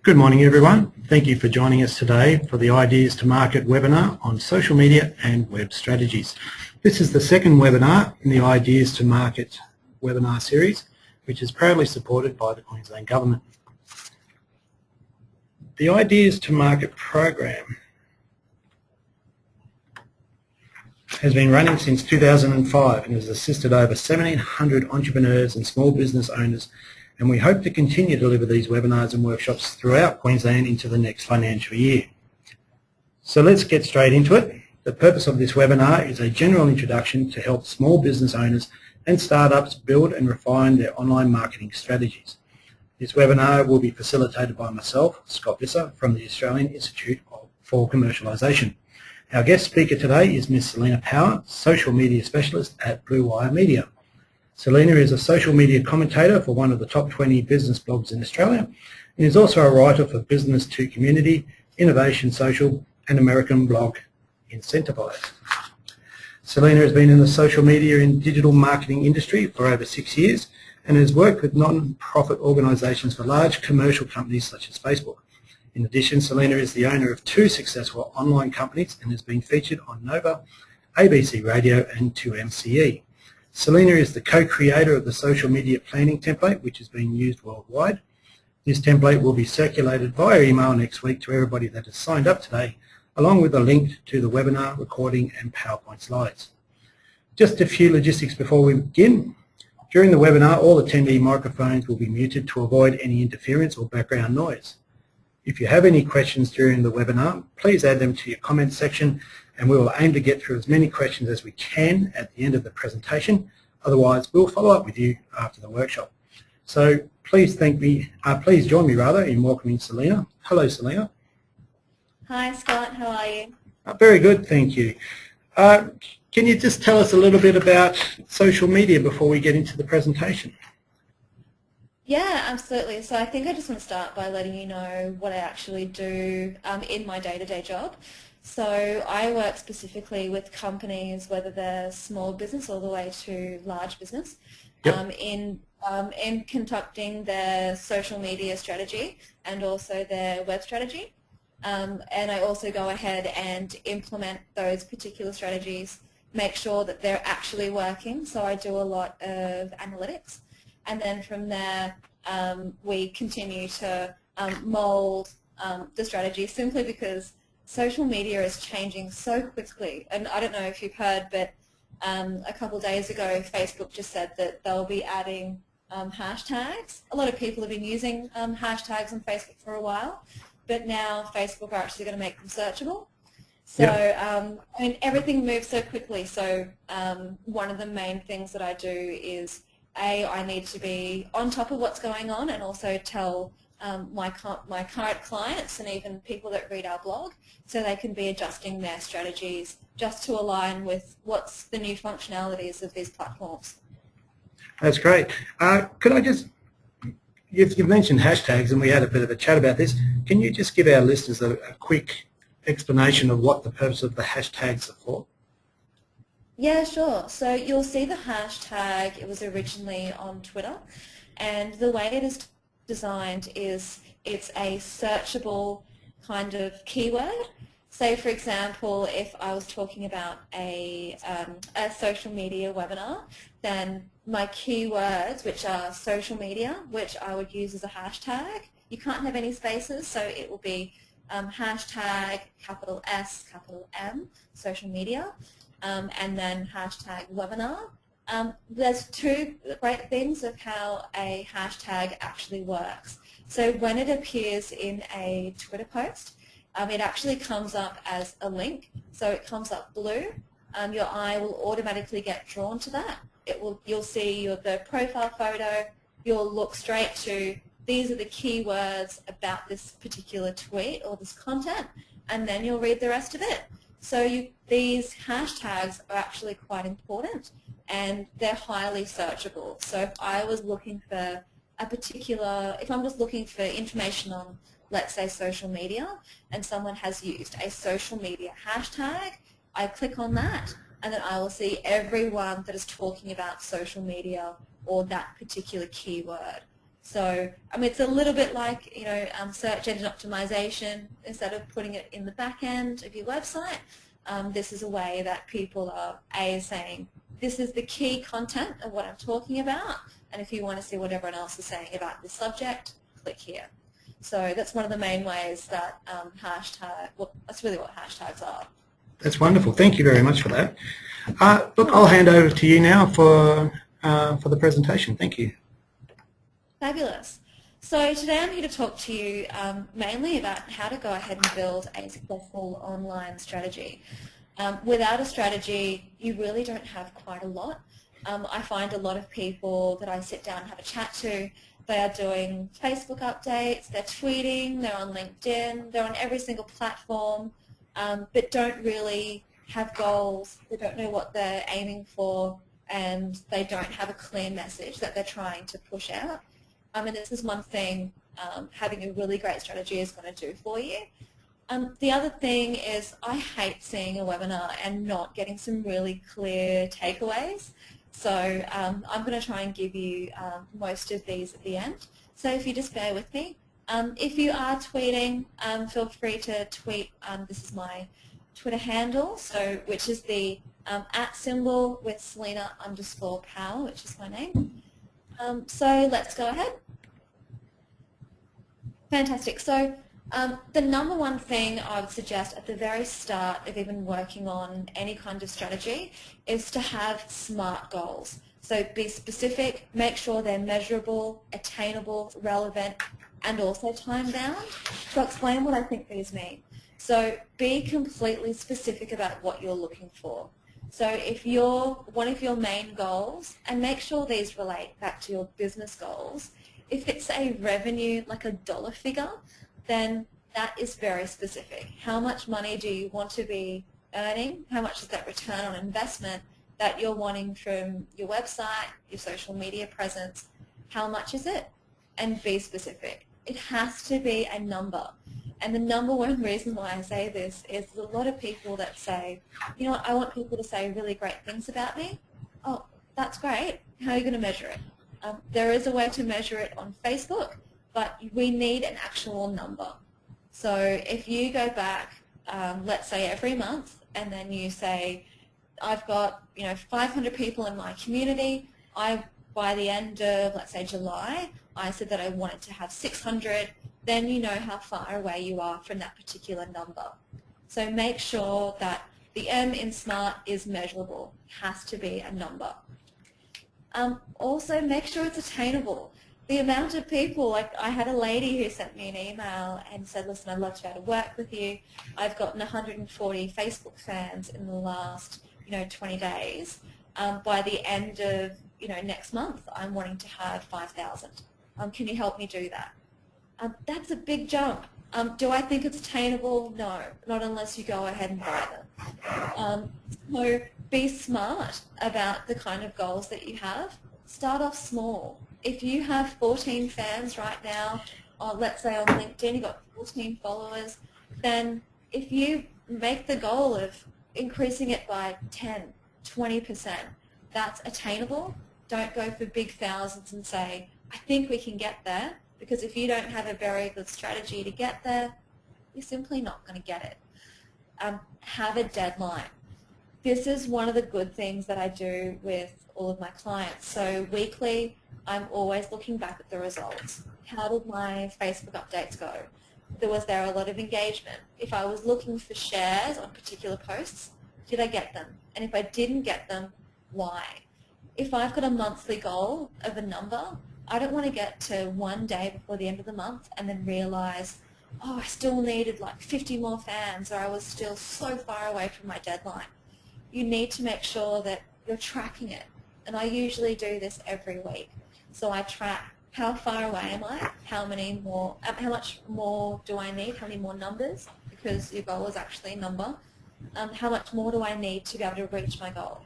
Good morning everyone. Thank you for joining us today for the Ideas to Market webinar on social media and web strategies. This is the second webinar in the Ideas to Market webinar series, which is proudly supported by the Queensland Government. The Ideas to Market program has been running since 2005 and has assisted over 1,700 entrepreneurs and small business owners, and we hope to continue to deliver these webinars and workshops throughout Queensland into the next financial year. So let's get straight into it. The purpose of this webinar is a general introduction to help small business owners and startups build and refine their online marketing strategies. This webinar will be facilitated by myself, Scott Visser, from the Australian Institute for Commercialisation. Our guest speaker today is Ms. Selena Power, Social Media Specialist at Blue Wire Media. Selena is a social media commentator for one of the top 20 business blogs in Australia and is also a writer for Business to Community, Innovation Social and American blog Incentivize. Selena has been in the social media and digital marketing industry for over 6 years and has worked with non-profit organisations for large commercial companies such as Facebook. In addition, Selena is the owner of 2 successful online companies and has been featured on Nova, ABC Radio and 2MCE. Selena is the co-creator of the social media planning template, which is being used worldwide. This template will be circulated via email next week to everybody that has signed up today, along with a link to the webinar recording and PowerPoint slides. Just a few logistics before we begin. During the webinar, all attendee microphones will be muted to avoid any interference or background noise. If you have any questions during the webinar, please add them to your comments section and we will aim to get through as many questions as we can at the end of the presentation. Otherwise, we'll follow up with you after the workshop. So please join me in welcoming Selena. Hello, Selena. Hi, Scott. How are you? Very good, thank you. Can you just tell us a little bit about social media before we get into the presentation? Yeah, absolutely. So I think I just want to start by letting you know what I actually do in my day-to-day job. So I work specifically with companies, whether they're small business all the way to large business, in conducting their social media strategy and also their web strategy. And I also go ahead and implement those particular strategies, make sure that they're actually working. So I do a lot of analytics. And then from there, we continue to mold the strategy simply because social media is changing so quickly. And I don't know if you've heard, but a couple of days ago, Facebook just said that they'll be adding hashtags. A lot of people have been using hashtags on Facebook for a while, but now Facebook are actually going to make them searchable. So, I mean, everything moves so quickly. So one of the main things that I do is I need to be on top of what's going on and also tell my current clients and even people that read our blog so they can be adjusting their strategies just to align with what's the new functionalities of these platforms. That's great. Could I just, you've mentioned hashtags and we had a bit of a chat about this. Can you just give our listeners a quick explanation of what the purpose of the hashtags are for? Yeah, sure. So you'll see the hashtag, it was originally on Twitter, and the way it is designed is it's a searchable kind of keyword. Say, for example, if I was talking about a social media webinar, then my keywords, which are social media, which I would use as a hashtag, you can't have any spaces, so it will be hashtag capital S, capital M, social media. And then hashtag webinar. There's 2 great things of how a hashtag actually works. So when it appears in a Twitter post, it actually comes up as a link. So it comes up blue. Your eye will automatically get drawn to that. You'll see the profile photo. You'll look straight to these are the keywords about this particular tweet or this content, and then you'll read the rest of it. So these hashtags are actually quite important and they're highly searchable. So if I was looking for if I'm just looking for information on, let's say, social media, and someone has used a social media hashtag, I click on that and then I will see everyone that is talking about social media or that particular keyword. So, I mean, it's a little bit like, search engine optimization. Instead of putting it in the back end of your website, this is a way that people are, saying, this is the key content of what I'm talking about, and if you want to see what everyone else is saying about this subject, click here. So that's one of the main ways that that's really what hashtags are. That's wonderful. Thank you very much for that. Look, I'll hand over to you now for the presentation. Thank you. Fabulous. So today I'm here to talk to you mainly about how to go ahead and build a successful online strategy. Without a strategy, you really don't have quite a lot. I find a lot of people that I sit down and have a chat to, they are doing Facebook updates, they're tweeting, they're on LinkedIn, they're on every single platform, but don't really have goals, they don't know what they're aiming for, and they don't have a clear message that they're trying to push out. And this is one thing having a really great strategy is going to do for you. The other thing is I hate seeing a webinar and not getting some really clear takeaways. So I'm going to try and give you most of these at the end. So if you just bear with me. If you are tweeting, feel free to tweet. This is my Twitter handle, so which is the @ with Selena_Powell, which is my name. So let's go ahead. Fantastic. So the number one thing I would suggest at the very start of even working on any kind of strategy is to have SMART goals. So be specific, make sure they're measurable, attainable, relevant, and also time-bound. So I'll explain what I think these mean. So be completely specific about what you're looking for. So if one of your main goals, and make sure these relate back to your business goals, if it's a revenue, like a dollar figure, then that is very specific. How much money do you want to be earning? How much is that return on investment that you're wanting from your website, your social media presence? How much is it? And be specific. It has to be a number. And the number one reason why I say this is there's a lot of people that say, you know what, I want people to say really great things about me. Oh, that's great. How are you going to measure it? There is a way to measure it on Facebook, but we need an actual number. So if you go back, let's say every month, and then you say, I've got 500 people in my community. By the end of, let's say, July, I said that I wanted to have 600. Then you know how far away you are from that particular number. So make sure that the M in SMART is measurable. It has to be a number. Also, make sure it's attainable. The amount of people, like I had a lady who sent me an email and said, listen, I'd love to be able to work with you. I've gotten 140 Facebook fans in the last 20 days. By the end of next month, I'm wanting to have 5,000. Can you help me do that? That's a big jump. Do I think it's attainable? No, not unless you go ahead and buy them. So be smart about the kind of goals that you have. Start off small. If you have 14 fans right now, or let's say on LinkedIn you've got 14 followers, then if you make the goal of increasing it by 10, 20%, that's attainable. Don't go for big thousands and say, I think we can get there, because if you don't have a very good strategy to get there, you're simply not going to get it. Have a deadline. This is one of the good things that I do with all of my clients. So weekly, I'm always looking back at the results. How did my Facebook updates go? Was there a lot of engagement? If I was looking for shares on particular posts, did I get them? And if I didn't get them, why? If I've got a monthly goal of a number, I don't want to get to one day before the end of the month and then realize, oh, I still needed like 50 more fans, or I was still so far away from my deadline. You need to make sure that you're tracking it. And I usually do this every week. So I track how far away am I, how much more do I need, how many more numbers, because your goal is actually a number. How much more do I need to be able to reach my goal?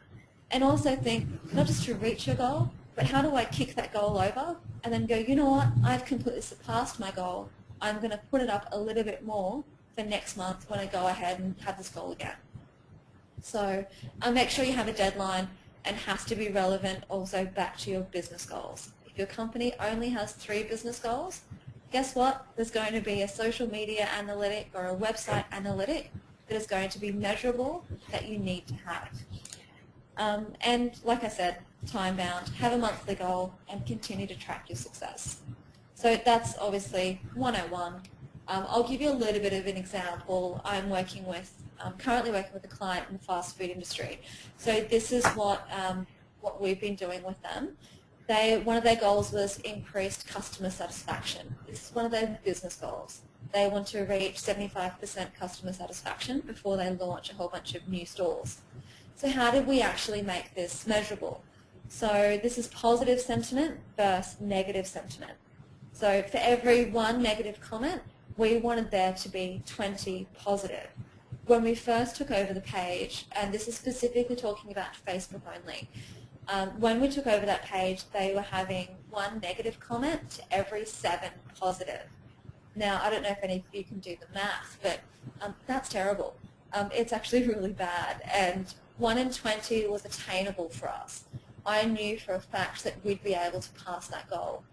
And also think, not just to reach your goal, but how do I kick that goal over and then go, you know what, I've completely surpassed my goal. I'm going to put it up a little bit more for next month when I go ahead and have this goal again. So make sure you have a deadline, and has to be relevant also back to your business goals. It If your company only has 3 business goals, guess what? There's going to be a social media analytic or a website analytic that is going to be measurable that you need to have. And like I said, time-bound, have a monthly goal and continue to track your success. So that's obviously 101. I'll give you a little bit of an example. I'm currently working with a client in the fast food industry. So this is what we've been doing with them. One of their goals was increased customer satisfaction. This is one of their business goals. They want to reach 75% customer satisfaction before they launch a whole bunch of new stores. So how did we actually make this measurable? So this is positive sentiment versus negative sentiment. So for every 1 negative comment, we wanted there to be 20 positive. When we first took over the page, and this is specifically talking about Facebook only, when we took over that page, they were having 1 negative comment to every 7 positive. Now, I don't know if any of you can do the math, but that's terrible. It's actually really bad, and 1 in 20 was attainable for us. I knew for a fact that we'd be able to pass that goal.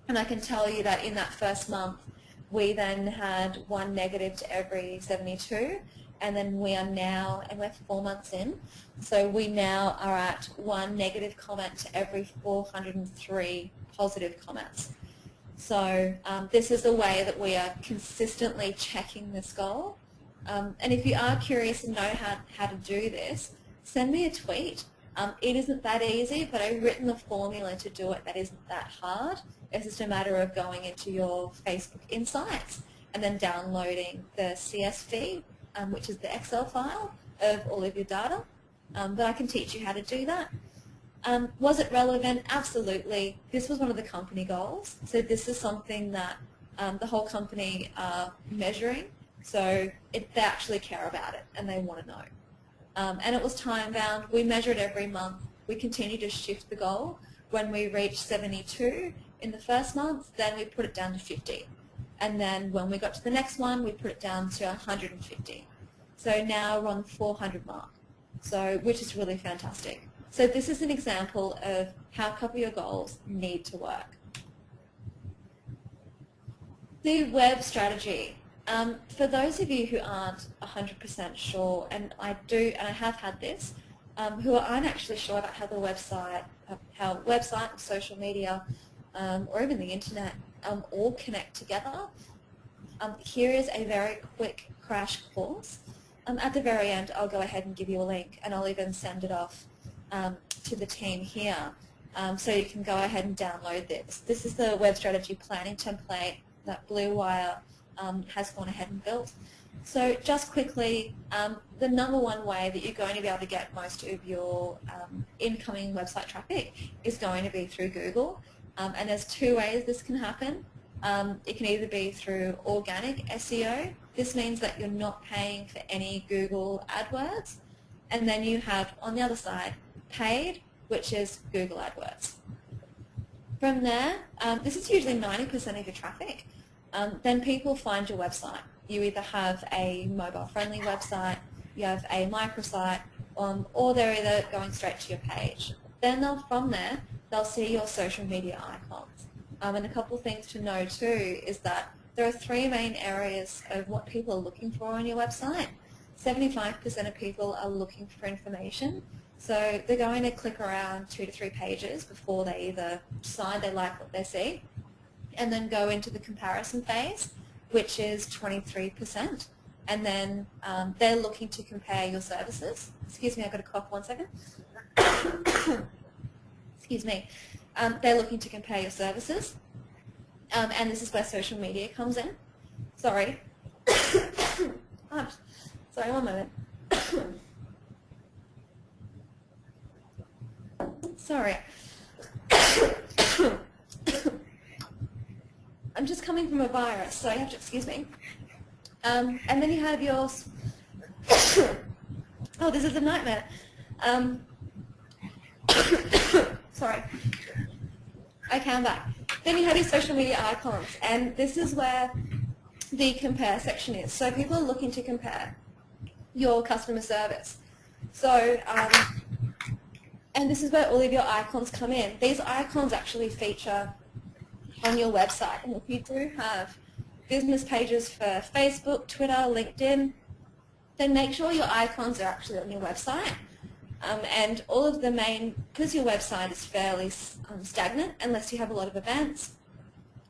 And I can tell you that in that first month, we then had 1 negative to every 72, and then we are now, and we're 4 months in, so we now are at 1 negative comment to every 403 positive comments. So this is the way that we are consistently checking this goal. And if you are curious and know how to do this, send me a tweet. It isn't that easy, but I've written the formula to do it that isn't that hard. It's just a matter of going into your Facebook Insights and then downloading the CSV, which is the Excel file of all of your data. But I can teach you how to do that. Was it relevant? Absolutely. This was one of the company goals. So this is something that the whole company are measuring. So they actually care about it and they want to know. And it was time-bound. We measured every month. We continue to shift the goal. When we reached 72 in the first month, then we put it down to 50. And then when we got to the next one, we put it down to 150. So now we're on the 400 mark, which is really fantastic. So this is an example of how a couple of your goals need to work. The web strategy. For those of you who aren't 100% sure, and I have had this, who aren't actually sure about how website and social media, or even the internet, all connect together, here is a very quick crash course. At the very end, I'll go ahead and give you a link, and I'll even send it off to the team here, so you can go ahead and download this. This is the web strategy planning template that Blue Wire has gone ahead and built. So just quickly, the #1 way that you're going to be able to get most of your incoming website traffic is going to be through Google. And there's 2 ways this can happen. It can either be through organic SEO. This means that you're not paying for any Google AdWords. And then you have, on the other side, paid, which is Google AdWords. From there, this is usually 90% of your traffic. Then people find your website. You either have a mobile-friendly website, you have a microsite, or they're either going straight to your page. Then from there, they'll see your social media icons. And a couple of things to know too is that there are 3 main areas of what people are looking for on your website. 75% of people are looking for information. So they're going to click around 2 to 3 pages before they either decide they like what they see, and then go into the comparison phase, which is 23%. And then they're looking to compare your services. Excuse me, I've got a cough, 1 second. Excuse me. They're looking to compare your services. And this is where social media comes in. Sorry. Sorry, 1 moment. Sorry. I'm just coming from a virus, so you have to excuse me. And then you have yours. Oh, this is a nightmare. Sorry. Okay, I'm back. Then you have your social media icons, and this is where the compare section is. So people are looking to compare your customer service. So And this is where all of your icons come in. These icons actually feature on your website. And if you do have business pages for Facebook, Twitter, LinkedIn, then make sure your icons are actually on your website. And all of the main, because your website is fairly stagnant unless you have a lot of events,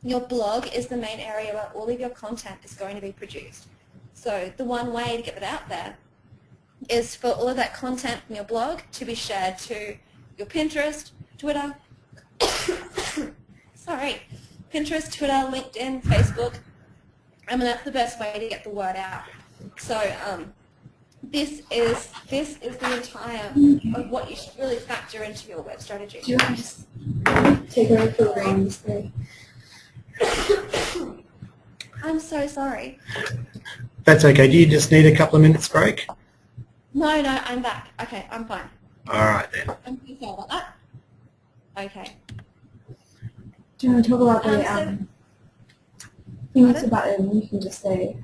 your blog is the main area where all of your content is going to be produced. So the one way to get it out there is for all of that content from your blog to be shared to your Pinterest, Twitter, sorry, Pinterest, Twitter, LinkedIn, Facebook. I mean, that's the best way to get the word out. So this is the entire of what you should really factor into your web strategy. Do you want to just take over for the reins? I'm so sorry. That's okay. Do you just need a couple of minutes break? No, I'm back. Okay, I'm fine. All right then. I'm so sorry about that. Okay. Do you want to talk about the things about it? You can just say.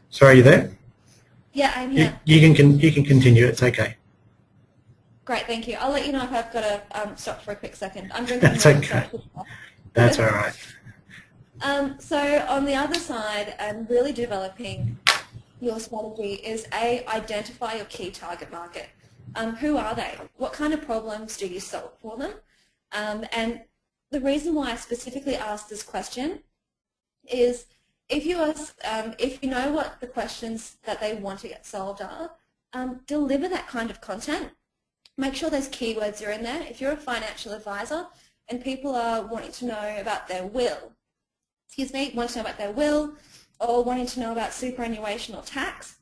Sorry, are you there? Yeah, I'm here. You can continue. It's okay. Great, thank you. I'll let you know if I've got to stop for a quick second. I'm drinking That's water, okay. so That's all right. So on the other side, really developing your strategy is identify your key target market. Who are they? What kind of problems do you solve for them? And the reason why I specifically asked this question is if you know what the questions that they want to get solved are, deliver that kind of content. Make sure those keywords are in there. If you're a financial advisor and people are wanting to know about their will, wanting to know about their will or wanting to know about superannuation or tax,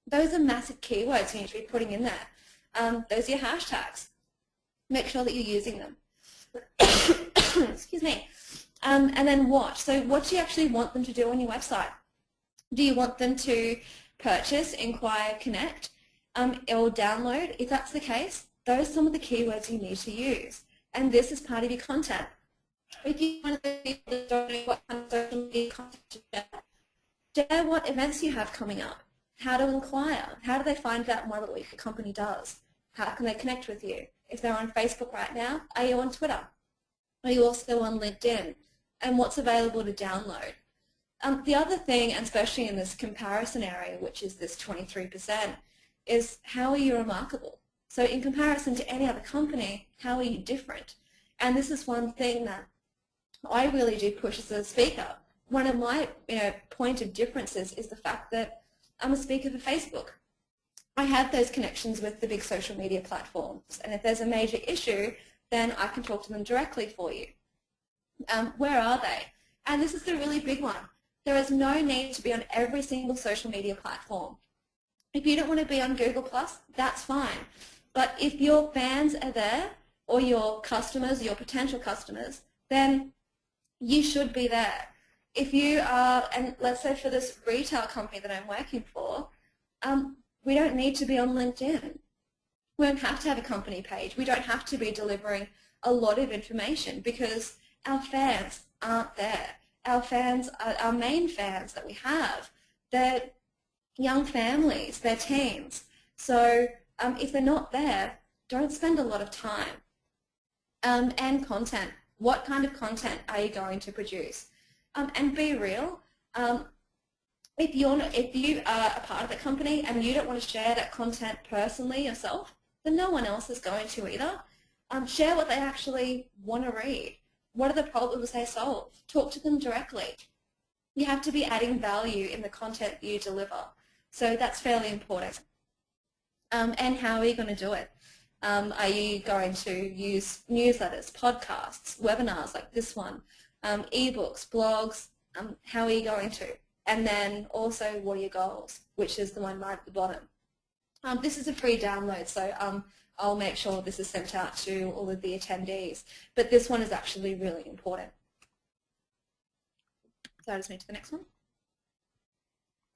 those are massive keywords you need to be putting in there. Those are your hashtags. Make sure that you're using them. Excuse me. And then what? So what do you actually want them to do on your website? Do you want them to purchase, inquire, connect, or download? If that's the case, those are some of the keywords you need to use. And this is part of your content. If you want to people that don't know what kind of social media content to share what events you have coming up, how to inquire, how do they find out more about what your company does, how can they connect with you? If they're on Facebook right now, are you on Twitter? Are you also on LinkedIn? And what's available to download? The other thing, and especially in this comparison area, which is this 23%, is how are you remarkable? So in comparison to any other company, how are you different? And this is one thing that I really do push as a speaker. One of my point of differences is the fact that I'm a speaker for Facebook. I have those connections with the big social media platforms, and if there's a major issue, then I can talk to them directly for you. Where are they? And this is the really big one. There is no need to be on every single social media platform. If you don't want to be on Google+, that's fine. But if your fans are there, or your customers, your potential customers, then you should be there. If you are, and let's say for this retail company that I'm working for, we don't need to be on LinkedIn. We don't have to have a company page. We don't have to be delivering a lot of information because our fans aren't there. Our fans, our main fans that we have, they're young families, they're teens. So if they're not there, don't spend a lot of time. And content. What kind of content are you going to produce? And be real. If you are a part of the company and you don't want to share that content personally yourself, then no one else is going to either. Share what they actually want to read. What are the problems they solve? Talk to them directly. You have to be adding value in the content you deliver. So that's fairly important. And how are you going to do it? Are you going to use newsletters, podcasts, webinars like this one, ebooks, blogs? How are you going to? And then also, what are your goals, which is the one right at the bottom. This is a free download, so I'll make sure this is sent out to all of the attendees. But this one is actually really important. So I'll just move to the next one.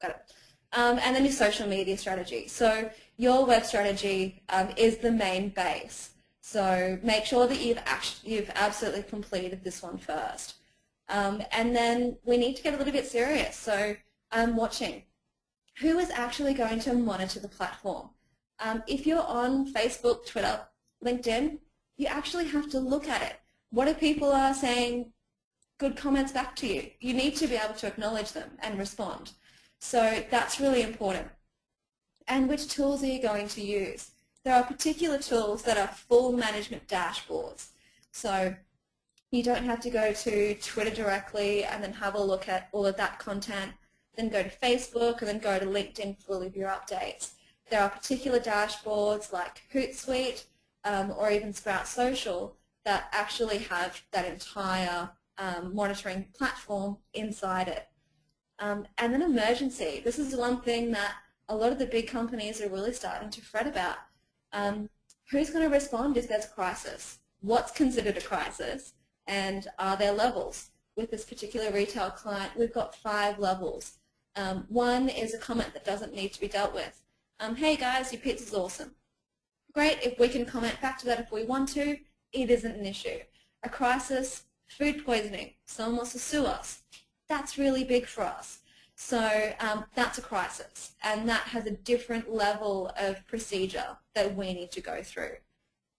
Got it. And then your social media strategy. So your web strategy is the main base. So make sure that you've absolutely completed this one first. And then we need to get a little bit serious. So watching. Who is actually going to monitor the platform? If you're on Facebook, Twitter, LinkedIn, you actually have to look at it. What if people are saying good comments back to you? You need to be able to acknowledge them and respond. So that's really important. And which tools are you going to use? There are particular tools that are full management dashboards. So you don't have to go to Twitter directly and then have a look at all of that content, then go to Facebook and then go to LinkedIn for all of your updates. There are particular dashboards like HootSuite or even Sprout Social that actually have that entire monitoring platform inside it. And then emergency. This is one thing that a lot of the big companies are really starting to fret about. Who's going to respond if there's a crisis? What's considered a crisis? And are there levels? With this particular retail client, we've got 5 levels. One is a comment that doesn't need to be dealt with. Hey guys, your pizza's awesome. Great, if we can comment back to that if we want to, it isn't an issue. A crisis, food poisoning, someone wants to sue us. That's really big for us. So that's a crisis, and that has a different level of procedure that we need to go through.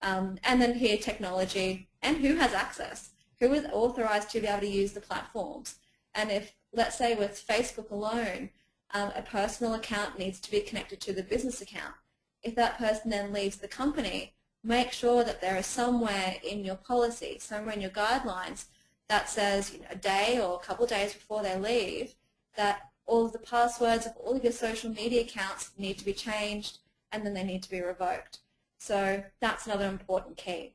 And then here, technology, and who has access, who is authorized to be able to use the platforms. And if, let's say with Facebook alone, a personal account needs to be connected to the business account. If that person then leaves the company, make sure that there is somewhere in your policy, somewhere in your guidelines that says, a day or a couple of days before they leave, that all of the passwords of all of your social media accounts need to be changed and then they need to be revoked. So that's another important key.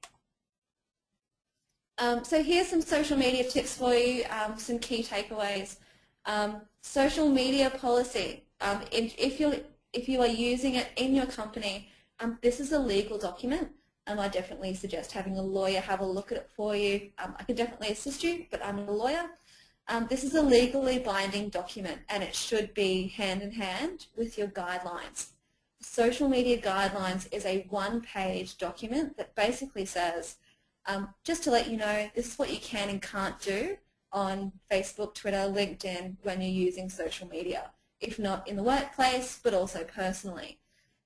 So here's some social media tips for you, some key takeaways. Social media policy. If you are using it in your company, this is a legal document. I definitely suggest having a lawyer have a look at it for you. I can definitely assist you, but I'm a lawyer. This is a legally binding document, and it should be hand in hand with your guidelines. Social media guidelines is a one-page document that basically says, just to let you know, this is what you can and can't do on Facebook, Twitter, LinkedIn when you're using social media, if not in the workplace, but also personally.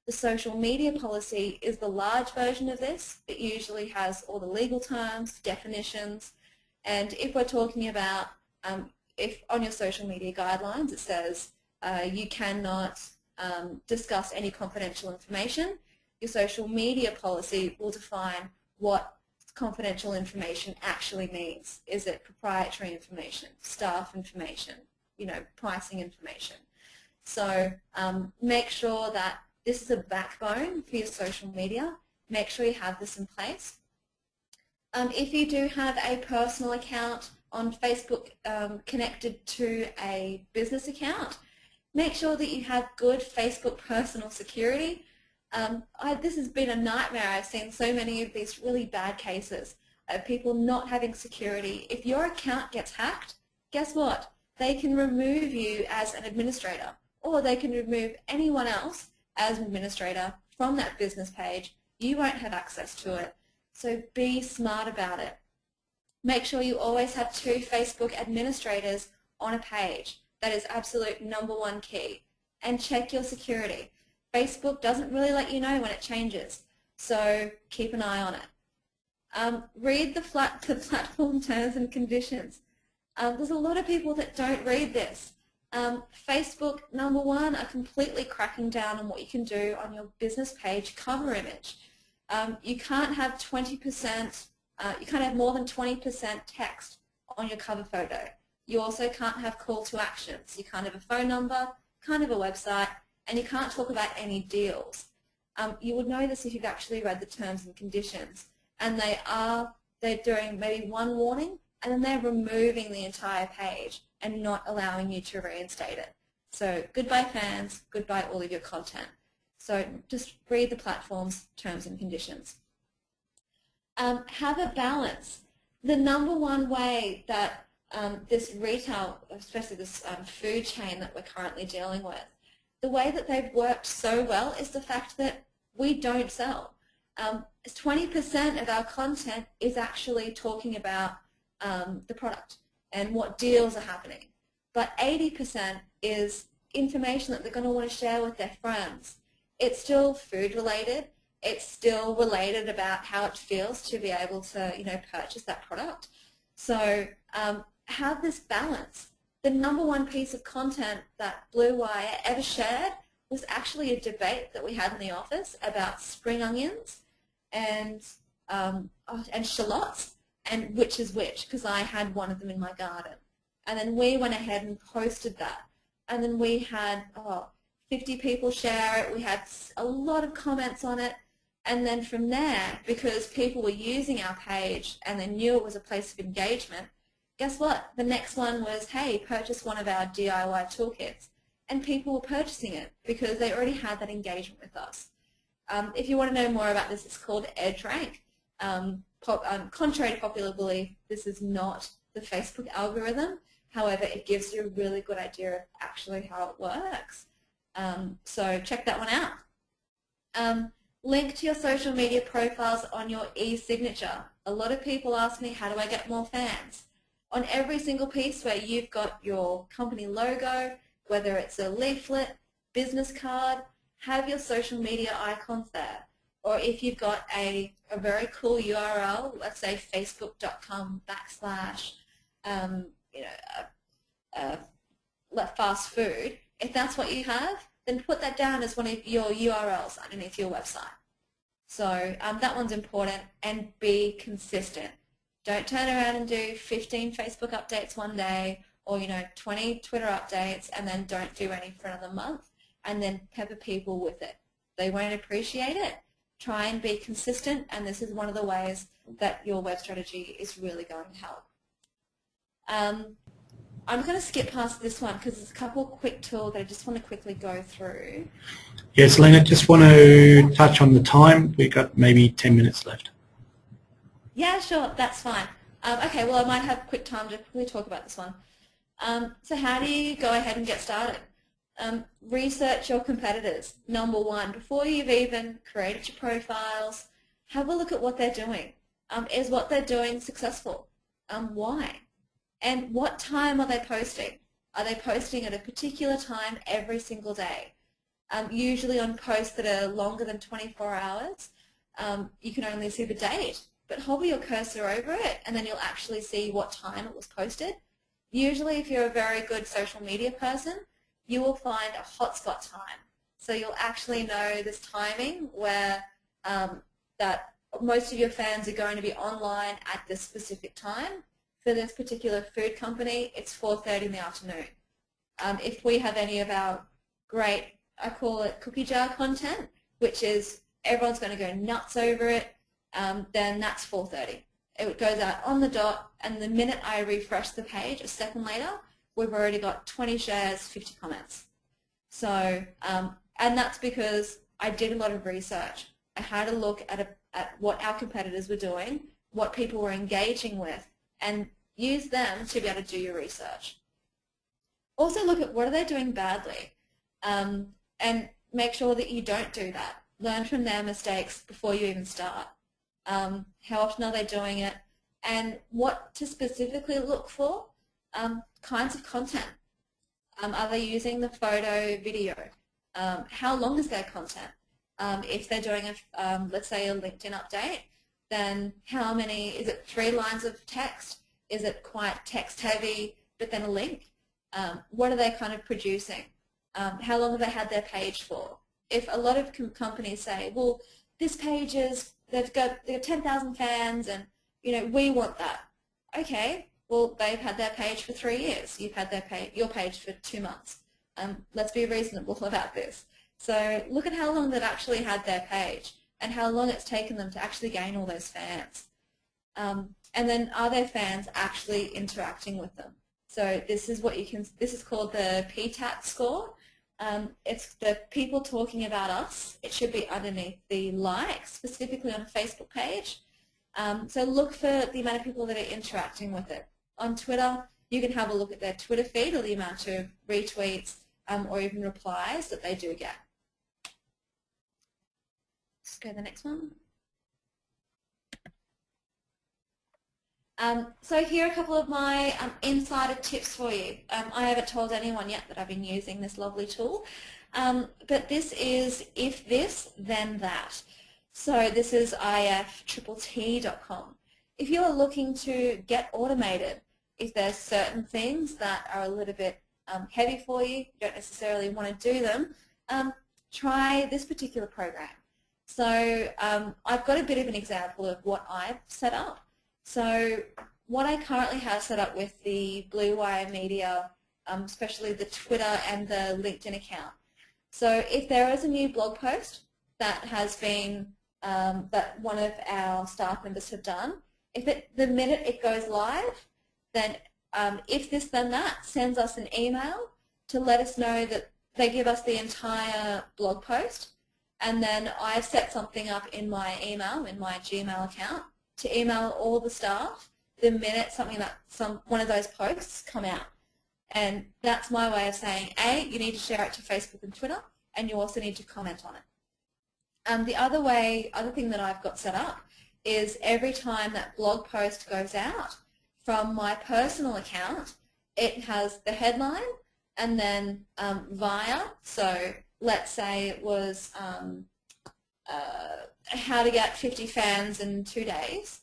The social media policy is the large version of this. It usually has all the legal terms, definitions, and if we're talking about if on your social media guidelines it says you cannot discuss any confidential information, your social media policy will define what confidential information actually means. Is it proprietary information, staff information, pricing information? So make sure that this is a backbone for your social media. Make sure you have this in place. If you do have a personal account on Facebook connected to a business account, make sure that you have good Facebook personal security. This has been a nightmare. I've seen so many of these really bad cases of people not having security. If your account gets hacked, guess what? They can remove you as an administrator, or they can remove anyone else as an administrator from that business page. You won't have access to it. So be smart about it. Make sure you always have 2 Facebook administrators on a page. That is absolute #1 key. And check your security. Facebook doesn't really let you know when it changes, so keep an eye on it. Read the platform terms and conditions. There's a lot of people that don't read this. Facebook, #1, are completely cracking down on what you can do on your business page cover image. You can't have 20%, you can't have more than 20% text on your cover photo. You also can't have call to actions. You can't have a phone number, can't have a website, and you can't talk about any deals. You would know this if you've actually read the terms and conditions, and they're doing maybe one warning, and then they're removing the entire page and not allowing you to reinstate it. So goodbye fans, goodbye all of your content. So just read the platform's terms and conditions. Have a balance. The #1 way that this retail, especially this food chain that we're currently dealing with, the way that they've worked so well is the fact that we don't sell. 20% of our content is actually talking about the product and what deals are happening. But 80% is information that they're going to want to share with their friends. it's still food related. It's still related about how it feels to be able to, purchase that product. So have this balance. The #1 piece of content that Blue Wire ever shared was actually a debate that we had in the office about spring onions and shallots and which is which, because I had one of them in my garden. And then we went ahead and posted that. And then we had 50 people share it. We had a lot of comments on it. And then from there, because people were using our page and they knew it was a place of engagement, guess what? The next one was, hey, purchase one of our DIY toolkits. And people were purchasing it because they already had that engagement with us. If you want to know more about this, it's called EdgeRank. Contrary to popular belief, this is not the Facebook algorithm. However, it gives you a really good idea of actually how it works. So check that one out. Link to your social media profiles on your e-signature. A lot of people ask me, how do I get more fans? On every single piece where you've got your company logo, whether it's a leaflet, business card, have your social media icons there. Or if you've got a very cool URL, let's say facebook.com/ fast food, if that's what you have, then put that down as one of your URLs underneath your website. So that one's important, and be consistent. Don't turn around and do 15 Facebook updates one day or 20 Twitter updates and then don't do any for another month and then pepper people with it. They won't appreciate it. Try and be consistent, and this is one of the ways that your web strategy is really going to help. I'm going to skip past this one because there's a couple of quick tools that I just want to quickly go through. Yes, Lena, just want to touch on the time. We've got maybe 10 minutes left. Yeah, sure, that's fine. Okay, well, I might have quick time to quickly talk about this one. So how do you go ahead and get started? Research your competitors. #1, before you've even created your profiles, have a look at what they're doing. Is what they're doing successful? Why? And what time are they posting? Are they posting at a particular time every single day? Usually on posts that are longer than 24 hours, you can only see the date, but hover your cursor over it and then you'll actually see what time it was posted. Usually if you're a very good social media person, you will find a hotspot time. So you'll actually know this timing where that most of your fans are going to be online at this specific time. For this particular food company, it's 4:30 in the afternoon. If we have any of our great, I call it cookie jar content, which is everyone's going to go nuts over it, then that's 4:30. It goes out on the dot, and the minute I refresh the page, a second later, we've already got 20 shares, 50 comments. So, and that's because I did a lot of research. I had a look at what our competitors were doing, what people were engaging with, and use them to be able to do your research. Also look at what are they doing badly, and make sure that you don't do that. Learn from their mistakes before you even start. How often are they doing it, and what to specifically look for, kinds of content. Are they using the photo, video? How long is their content? If they're doing, let's say, a LinkedIn update, then how many, is it 3 lines of text? Is it quite text heavy, but then a link? What are they kind of producing? How long have they had their page for? If a lot of companies say, well, this page is, they've got 10,000 fans and, we want that. Okay, well, they've had their page for 3 years. You've had your page for 2 months. Let's be reasonable about this. So look at how long they've actually had their page and how long it's taken them to actually gain all those fans. And then are their fans actually interacting with them? So this is what this is called the PTAT score. It's the people talking about us. It should be underneath the likes, specifically on a Facebook page. So look for the amount of people that are interacting with it. On Twitter, you can have a look at their Twitter feed or the amount of retweets or even replies that they do get. Let's go to the next one. So here are a couple of my insider tips for you. I haven't told anyone yet that I've been using this lovely tool, but this is if this, then that. So this is ifTTT.com. If you're looking to get automated, if there's certain things that are a little bit heavy for you, you don't necessarily want to do them, try this particular program. So I've got a bit of an example of what I've set up. So what I currently have set up with the Blue Wire Media, especially the Twitter and the LinkedIn account. So if there is a new blog post that has been, that one of our staff members have done, the minute it goes live, then if this then that sends us an email to let us know that they give us the entire blog post, and then I've set something up in my email, in my Gmail account, to email all the staff the minute one of those posts come out. And that's my way of saying, A, you need to share it to Facebook and Twitter, and you also need to comment on it. The other thing that I've got set up is every time that blog post goes out from my personal account, it has the headline and then via, so let's say it was how to get 50 fans in 2 days,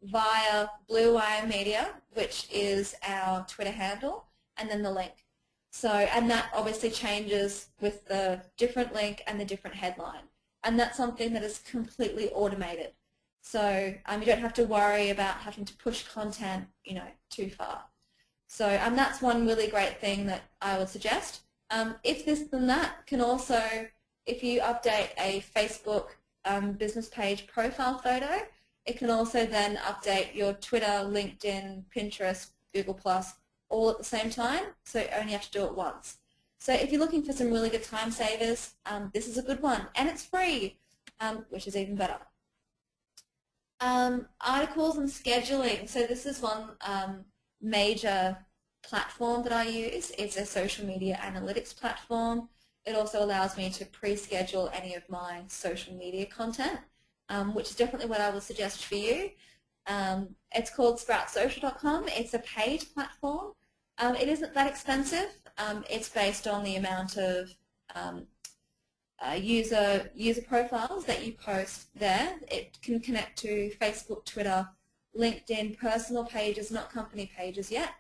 via Blue Wire Media, which is our Twitter handle, and then the link. So, and that obviously changes with the different link and the different headline. And that's something that is completely automated. So you don't have to worry about having to push content, too far. So that's one really great thing that I would suggest. If this then that can also, if you update a Facebook business page profile photo, it can also then update your Twitter, LinkedIn, Pinterest, Google+, all at the same time, so you only have to do it once. So if you're looking for some really good time savers, this is a good one, and it's free, which is even better. Articles and scheduling. So this is one major platform that I use. It's a social media analytics platform. It also allows me to pre-schedule any of my social media content, which is definitely what I would suggest for you. It's called sproutsocial.com. It's a paid platform. It isn't that expensive. It's based on the amount of user profiles that you post there. It can connect to Facebook, Twitter, LinkedIn, personal pages, not company pages yet,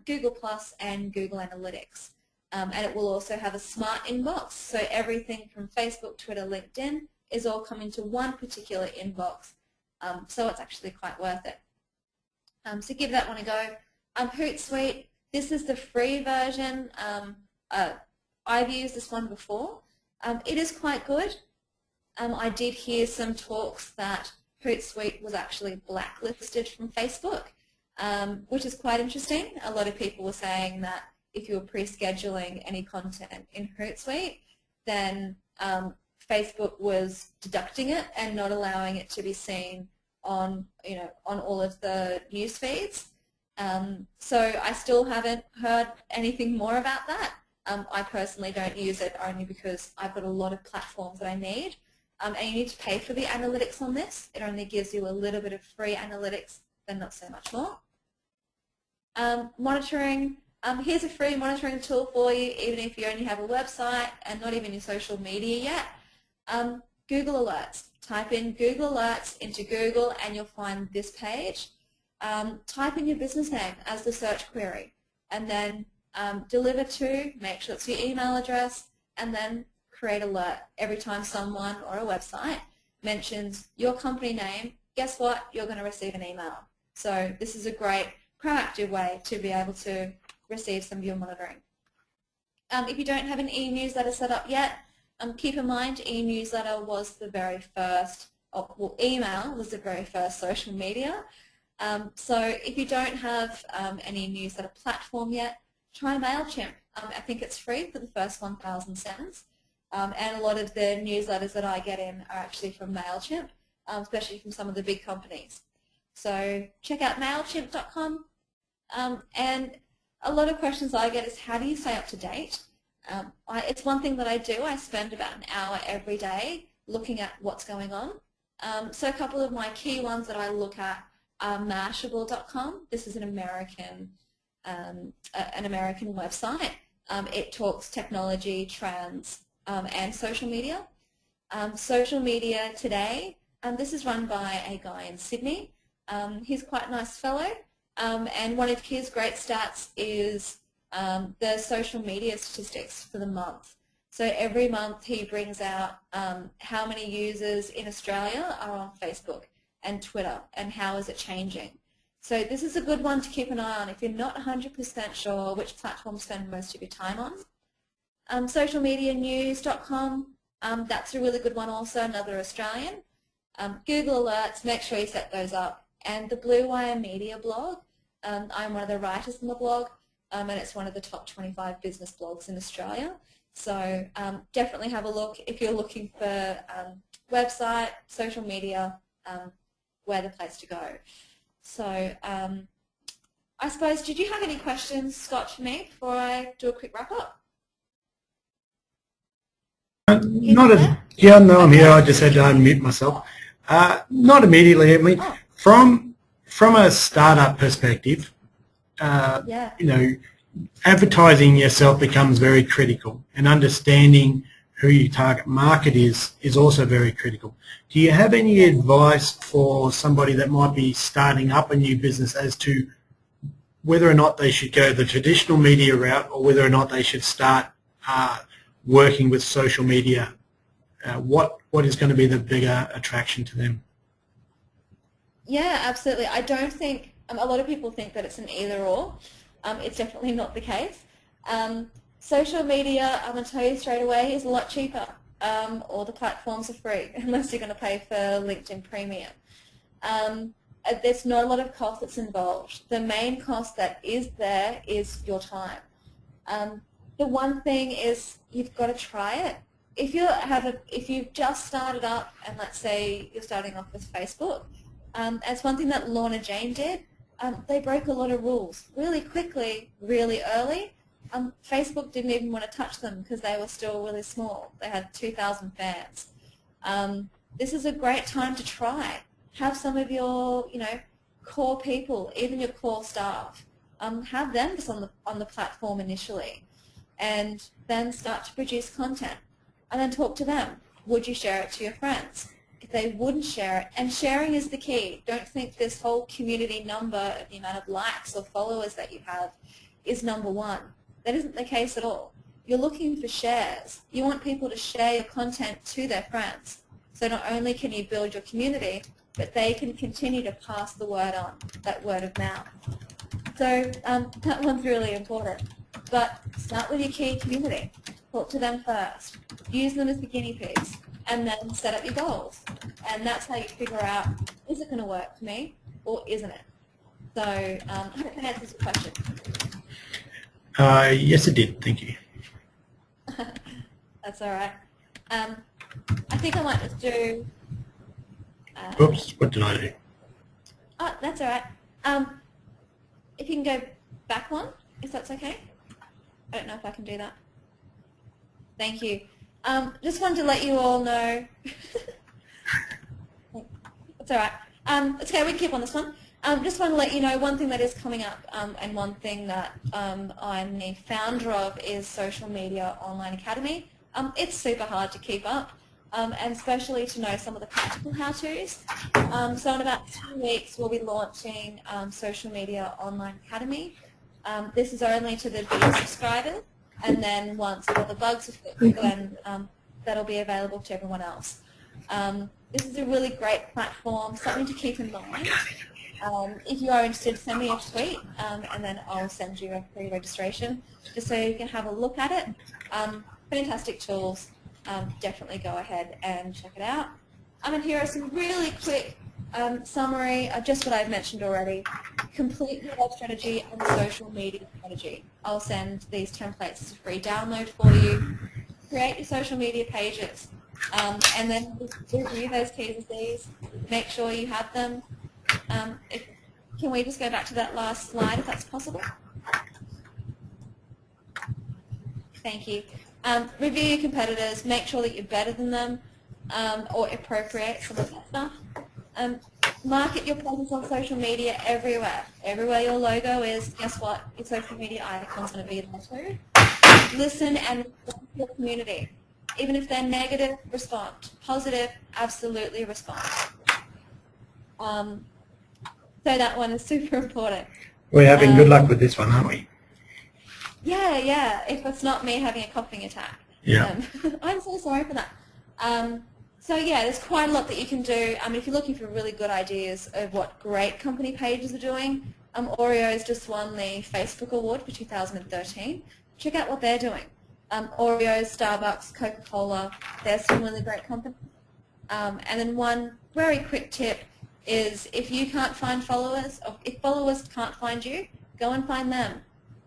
Google+, and Google Analytics. And it will also have a smart inbox, so everything from Facebook, Twitter, LinkedIn is all coming to one particular inbox. So it's actually quite worth it. So give that one a go. HootSuite, this is the free version. I've used this one before. It is quite good. I did hear some talks that HootSuite was actually blacklisted from Facebook, which is quite interesting. A lot of people were saying that if you were pre-scheduling any content in HootSuite, then Facebook was deducting it and not allowing it to be seen on, on all of the news feeds. So I still haven't heard anything more about that. I personally don't use it only because I've got a lot of platforms that I need, and you need to pay for the analytics on this. It only gives you a little bit of free analytics, then not so much more. Monitoring. Here's a free monitoring tool for you, even if you only have a website and not even your social media yet. Google Alerts. Type in Google Alerts into Google and you'll find this page. Type in your business name as the search query, and then deliver to, make sure it's your email address, and then create alert every time someone or a website mentions your company name. Guess what? You're going to receive an email. So this is a great proactive way to be able to receive some of your monitoring. If you don't have an e-newsletter set up yet, keep in mind e-newsletter was the very first, well, email was the very first social media. So if you don't have any newsletter platform yet, try MailChimp. I think it's free for the first 1,000 sends. And a lot of the newsletters that I get in are actually from MailChimp, especially from some of the big companies. So check out MailChimp.com. And a lot of questions I get is, how do you stay up to date? It's one thing that I do. I spend about an hour every day looking at what's going on. So a couple of my key ones that I look at Mashable.com. This is an American website. It talks technology, trends, and social media. Social Media Today, this is run by a guy in Sydney. He's quite a nice fellow, and one of his great stats is the social media statistics for the month. So every month he brings out how many users in Australia are on Facebook and Twitter, and how is it changing. So this is a good one to keep an eye on if you're not 100% sure which platform to spend most of your time on. Socialmedianews.com, that's a really good one also, another Australian. Google Alerts, make sure you set those up. And the Blue Wire Media blog, I'm one of the writers in the blog, and it's one of the top 25 business blogs in Australia. So definitely have a look if you're looking for website, social media, where the place to go. So I suppose, did you have any questions, Scott, for me before I do a quick wrap up? Yeah, no, I'm here. I just had to unmute myself. Not immediately. I mean, from a startup perspective, you know, advertising yourself becomes very critical, and understanding who your target market is also very critical. Do you have any advice for somebody that might be starting up a new business as to whether or not they should go the traditional media route, or whether or not they should start working with social media? What is going to be the bigger attraction to them? Yeah, absolutely. I don't think, a lot of people think that it's an either or. It's definitely not the case. Social media, I'm going to tell you straight away, is a lot cheaper. All the platforms are free, unless you're going to pay for LinkedIn Premium. There's not a lot of cost that's involved. The main cost that is there is your time. The one thing is you've got to try it. If you've just started up, and let's say you're starting off with Facebook, it's one thing that Lorna Jane did. They broke a lot of rules really quickly, really early. Facebook didn't even want to touch them because they were still really small. They had 2,000 fans. This is a great time to try. Have some of your, core people, even your core staff, have them just on the platform initially, and then start to produce content, and then talk to them. Would you share it to your friends? If they wouldn't share it, and sharing is the key. Don't think this whole community number, the amount of likes or followers that you have, is number one. That isn't the case at all. You're looking for shares. You want people to share your content to their friends. So not only can you build your community, but they can continue to pass the word on, that word of mouth. So that one's really important. But start with your key community. Talk to them first. Use them as the guinea pigs, and then set up your goals. And that's how you figure out, is it going to work for me or isn't it? So I hope that answers your question. Yes, it did. Thank you. That's all right. I think I might just do... Oops, what did I do? Oh, that's all right. If you can go back one, if that's okay. I don't know if I can do that. Thank you. Just wanted to let you all know... That's all right. It's okay, we can keep on this one. Just want to let you know one thing that is coming up, and one thing that I'm the founder of is Social Media Online Academy. It's super hard to keep up, and especially to know some of the practical how-tos. So in about 2 weeks we'll be launching Social Media Online Academy. This is only to the beta subscribers, and then once all the bugs are fixed, then that'll be available to everyone else. This is a really great platform, something to keep in mind. If you are interested, send me a tweet, and then I'll send you a free registration just so you can have a look at it. Fantastic tools. Definitely go ahead and check it out. And here are some really quick summary of just what I've mentioned already. Complete your web strategy and social media strategy. I'll send these templates as a free download for you. Create your social media pages, and then review those T's and C's. Make sure you have them. Can we just go back to that last slide if that's possible? Thank you. Review your competitors. Make sure that you're better than them, or appropriate some of that stuff. Market your presence on social media everywhere. Everywhere your logo is, guess what? Your social media icon's going to be there too. Listen and respond to your community. Even if they're negative, respond. Positive, absolutely respond. So that one is super important. We're having good luck with this one, aren't we? Yeah. If it's not me having a coughing attack. Yeah. I'm so sorry for that. So yeah, there's quite a lot that you can do. I mean, if you're looking for really good ideas of what great company pages are doing, Oreo's just won the Facebook Award for 2013. Check out what they're doing. Oreo, Starbucks, Coca-Cola, they're some really great companies. And then one very quick tip is if you can't find followers, or if followers can't find you, go and find them.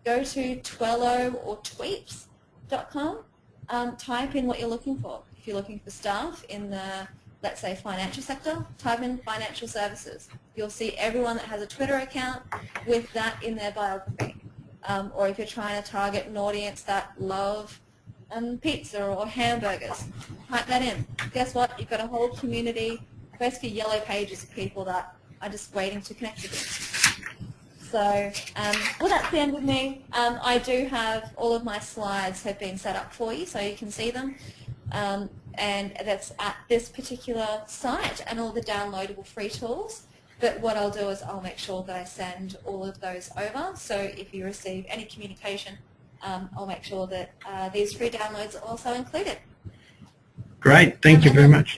Go to Twello or Tweets.com, type in what you're looking for. If you're looking for staff in the, let's say, financial sector, type in financial services. You'll see everyone that has a Twitter account with that in their biography. Or if you're trying to target an audience that love pizza or hamburgers, type that in. Guess what? You've got a whole community, basically yellow pages of people that are just waiting to connect with you. So, well, that's the end of me. I do have all of my slides have been set up for you, so you can see them. And that's at this particular site and all the downloadable free tools. But what I'll do is I'll make sure that I send all of those over. So if you receive any communication, I'll make sure that these free downloads are also included. Great. Thank you very much.